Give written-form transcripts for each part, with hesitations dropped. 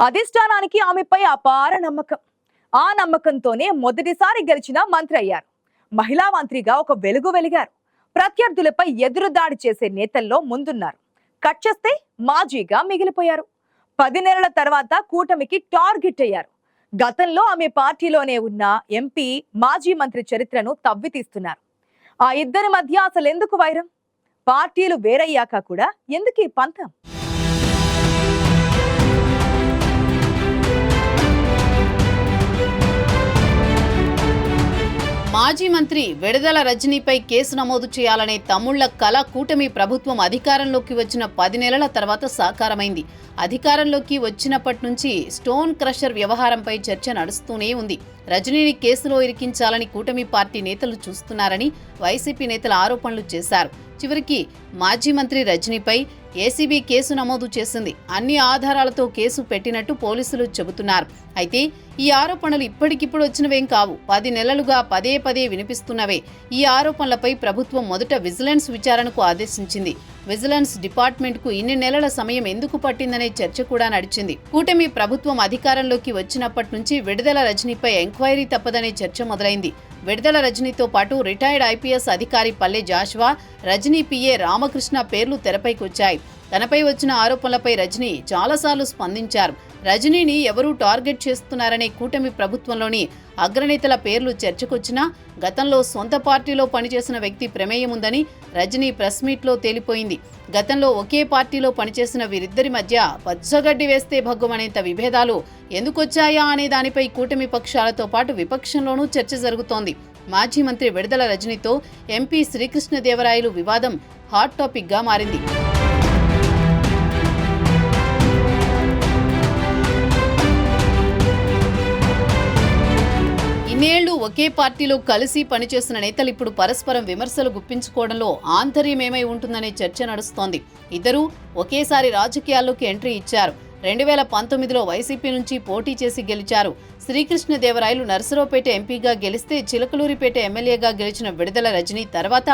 అధిష్టానానికి ఆమెపై అపార నమ్మకం. ఆ నమ్మకంతోనే మొదటిసారి గెలిచిన మంత్రి అయ్యారు. మహిళా మంత్రిగా ఒక వెలుగు వెలిగారు. ప్రత్యర్థులపై ఎదురుదాడి చేసే నేతల్లో ముందున్నారు. కట్ చేస్తే మాజీగా మిగిలిపోయారు. 10 నెలల తర్వాత కూటమికి టార్గెట్ అయ్యారు. గతంలో ఆమె పార్టీలోనే ఉన్న ఎంపీ, మాజీ మంత్రి చరిత్రను తవ్వితీస్తున్నారు. ఆ ఇద్దరి మధ్య అసలు ఎందుకు వైరం? పార్టీలు వేరయ్యాక కూడా ఎందుకు ఈ పంతం? మాజీ మంత్రి విడుదల రజనీపై కేసు నమోదు చేయాలనే తమ్ముళ్ల కల కూటమి ప్రభుత్వం అధికారంలోకి వచ్చిన 10 నెలల తర్వాత సాకారమైంది. అధికారంలోకి వచ్చినప్పటి నుంచి స్టోన్ క్రషర్ వ్యవహారంపై చర్చ నడుస్తూనే ఉంది. రజనీని కేసులో ఇరికించాలని కూటమి పార్టీ నేతలు చూస్తున్నారని వైసీపీ నేతలు ఆరోపణలు చేశారు. చివరికి మాజీ మంత్రి రజనీపై ఏసీబీ కేసు నమోదు చేసింది. అన్ని ఆధారాలతో కేసు పెట్టినట్టు పోలీసులు చెబుతున్నారు. అయితే ఈ ఆరోపణలు ఇప్పటికిప్పుడు వచ్చినవేం కావు. 10 నెలలుగా పదే పదే వినిపిస్తున్నవే. ఈ ఆరోపణలపై ప్రభుత్వం మొదట విజిలెన్స్ విచారణకు ఆదేశించింది. విజిలెన్స్ డిపార్ట్మెంట్కు ఇన్ని నెలల సమయం ఎందుకు పట్టిందనే చర్చ కూడా నడిచింది. కూటమి ప్రభుత్వం అధికారంలోకి వచ్చినప్పటి నుంచి విడుదల రజనీపై ఎంక్వైరీ తప్పదనే చర్చ మొదలైంది. విడుదల రజనీతో పాటు రిటైర్డ్ ఐపీఎస్ అధికారి పల్లె జాషువా, రజనీ పిఏ రామకృష్ణ పేర్లు తెరపైకి వచ్చాయి. తనపై వచ్చిన ఆరోపణలపై రజనీ చాలాసార్లు స్పందించారు. రజనీని ఎవరూ టార్గెట్ చేస్తున్నారనే కూటమి ప్రభుత్వంలోని అగ్రనేతల పేర్లు చర్చకొచ్చినా గతంలో సొంత పార్టీలో పనిచేసిన వ్యక్తి ప్రమేయం ఉందని రజనీ ప్రెస్ మీట్లో తేలిపోయింది. గతంలో ఒకే పార్టీలో పనిచేసిన వీరిద్దరి మధ్య పచ్చగడ్డి వేస్తే భగ్గుమనేంత విభేదాలు ఎందుకొచ్చాయా అనే దానిపై కూటమి పక్షాలతో పాటు విపక్షంలోనూ చర్చ జరుగుతోంది. మాజీ మంత్రి విడుదల రజనీతో ఎంపీ శ్రీకృష్ణదేవరాయలు వివాదం హాట్ టాపిక్గా మారింది. ఇన్నేళ్లు ఒకే పార్టీలో కలిసి పనిచేస్తున్న నేతలు ఇప్పుడు పరస్పరం విమర్శలు గుప్పించుకోవడంలో ఆంతర్యమేమై ఉంటుందనే చర్చ నడుస్తోంది. ఇద్దరూ ఒకేసారి రాజకీయాల్లోకి ఎంట్రీ ఇచ్చారు. 2019లో వైసీపీ నుంచి పోటీ చేసి గెలిచారు. శ్రీకృష్ణదేవరాయలు నర్సరావుపేట ఎంపీగా గెలిస్తే చిలకలూరిపేట ఎమ్మెల్యేగా గెలిచిన విడుదల రజనీ తర్వాత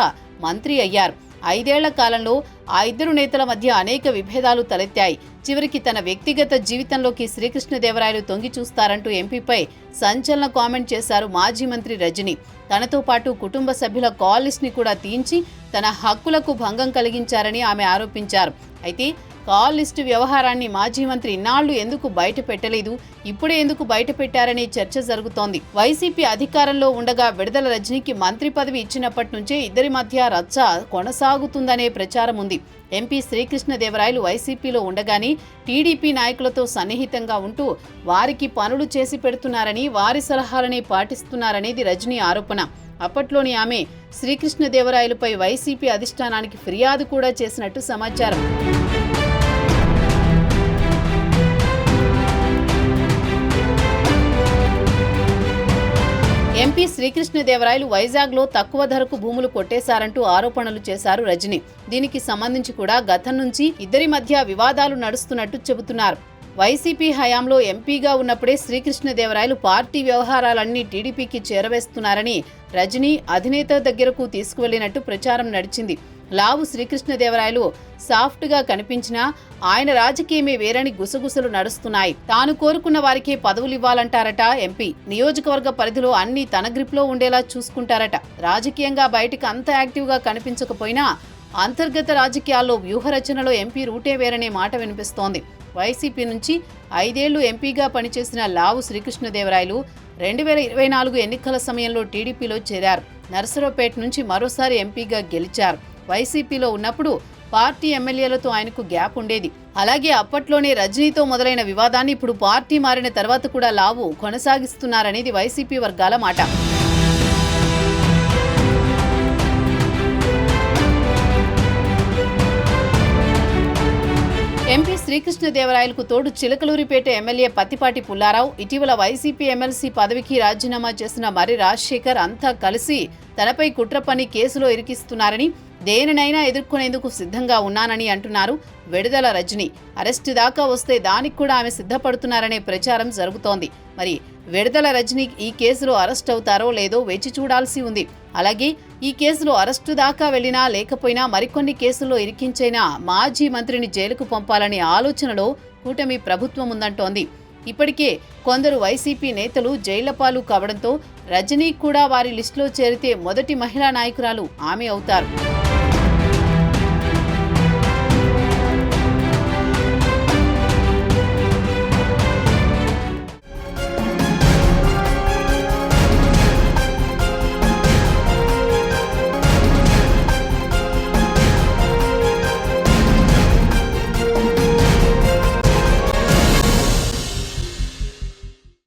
మంత్రి అయ్యారు. 5 ఏళ్ల కాలంలో ఆ ఇద్దరు నేతల మధ్య అనేక విభేదాలు తలెత్తాయి. చివరికి తన వ్యక్తిగత జీవితంలోకి శ్రీకృష్ణదేవరాయలు తొంగి చూస్తారంటూ ఎంపీపై సంచలన కామెంట్ చేశారు మాజీ మంత్రి రజనీ. తనతో పాటు కుటుంబ సభ్యుల కాల్ లిస్ట్ ని కూడా తీయించి తన హక్కులకు భంగం కలిగించారని ఆమె ఆరోపించారు. అయితే కాల్ లిస్టు వ్యవహారాన్ని మాజీ మంత్రి ఇన్నాళ్లు ఎందుకు బయట పెట్టలేదు, ఇప్పుడే ఎందుకు బయట పెట్టారనే చర్చ జరుగుతోంది. వైసీపీ అధికారంలో ఉండగా విడుదల రజనీకి మంత్రి పదవి ఇచ్చినప్పటి నుంచే ఇద్దరి మధ్య రచ్చ కొనసాగుతుందనే ప్రచారం ఉంది. ఎంపీ శ్రీకృష్ణదేవరాయలు వైసీపీలో ఉండగానే టీడీపీ నాయకులతో సన్నిహితంగా ఉంటూ వారికి పనులు చేసి పెడుతున్నారని, వారి సలహాలనే పాటిస్తున్నారనేది రజనీ ఆరోపణ. అప్పట్లోని ఆమె శ్రీకృష్ణదేవరాయలుపై వైసీపీ అధిష్టానానికి ఫిర్యాదు కూడా చేసినట్టు సమాచారం. ఎంపీ శ్రీకృష్ణదేవరాయలు వైజాగ్లో తక్కువ ధరకు భూములు కొట్టేశారంటూ ఆరోపణలు చేశారు రజనీ. దీనికి సంబంధించి కూడా గతం నుంచి ఇద్దరి మధ్య వివాదాలు నడుస్తున్నట్టు చెబుతున్నారు. వైసీపీ హయాంలో ఎంపీగా ఉన్నప్పుడే శ్రీకృష్ణదేవరాయలు పార్టీ వ్యవహారాలన్నీ టీడీపీకి చేరవేస్తున్నారని రజనీ అధినేత దగ్గరకు తీసుకువెళ్లినట్టు ప్రచారం నడిచింది. లావు శ్రీకృష్ణదేవరాయలు సాఫ్ట్గా కనిపించినా ఆయన రాజకీయమే వేరని గుసగుసలు నడుస్తున్నాయి. తాను కోరుకున్న వారికే పదవులు ఇవ్వాలంటారట ఎంపీ. నియోజకవర్గ పరిధిలో అన్ని తన గ్రిప్లో ఉండేలా చూసుకుంటారట. రాజకీయంగా బయటికి అంత యాక్టివ్గా కనిపించకపోయినా అంతర్గత రాజకీయాల్లో వ్యూహరచనలో ఎంపీ రూటే వేరనే మాట వినిపిస్తోంది. వైసీపీ నుంచి 5 ఏళ్లు ఎంపీగా పనిచేసిన లావు శ్రీకృష్ణదేవరాయలు 2024 ఎన్నికల సమయంలో టీడీపీలో చేరారు. నర్సరావుపేట నుంచి మరోసారి ఎంపీగా గెలిచారు. వైసీపీలో ఉన్నప్పుడు పార్టీ ఎమ్మెల్యేలతో ఆయనకు గ్యాప్ ఉండేది. అలాగే అప్పట్లోనే రజనీతో మొదలైన వివాదాన్ని ఇప్పుడు పార్టీ మారిన తర్వాత కూడా లావు కొనసాగిస్తున్నారనేది వైసీపీ వర్గాల మాట. ఎంపీ శ్రీకృష్ణదేవరాయలకు తోడు చిలకలూరిపేట ఎమ్మెల్యే పత్తిపాటి పుల్లారావు, ఇటీవల వైసీపీ ఎమ్మెల్సీ పదవికి రాజీనామా చేసిన మర్రి రాజశేఖర్ అంతా కలిసి తనపై కుట్ర పని కేసులో ఇరికిస్తున్నారని, దేనినైనా ఎదుర్కొనేందుకు సిద్ధంగా ఉన్నానని అంటున్నారు విడుదల రజనీ. అరెస్టు దాకా వస్తే దానికి కూడా ఆమె సిద్ధపడుతున్నారనే ప్రచారం జరుగుతోంది. మరి విడుదల రజనీ ఈ కేసులో అరెస్ట్ అవుతారో లేదో వేచి చూడాల్సి ఉంది. అలాగే ఈ కేసులో అరెస్టు దాకా వెళ్లినా లేకపోయినా మరికొన్ని కేసుల్లో ఇరికించైనా మాజీ మంత్రిని జైలుకు పంపాలనే ఆలోచనలో కూటమి ప్రభుత్వం ఉందంటోంది. ఇప్పటికే కొందరు వైసీపీ నేతలు జైళ్లపాలు కావడంతో రజనీ కూడా వారి లిస్టులో చేరితే మొదటి మహిళా నాయకురాలు ఆమె అవుతారు.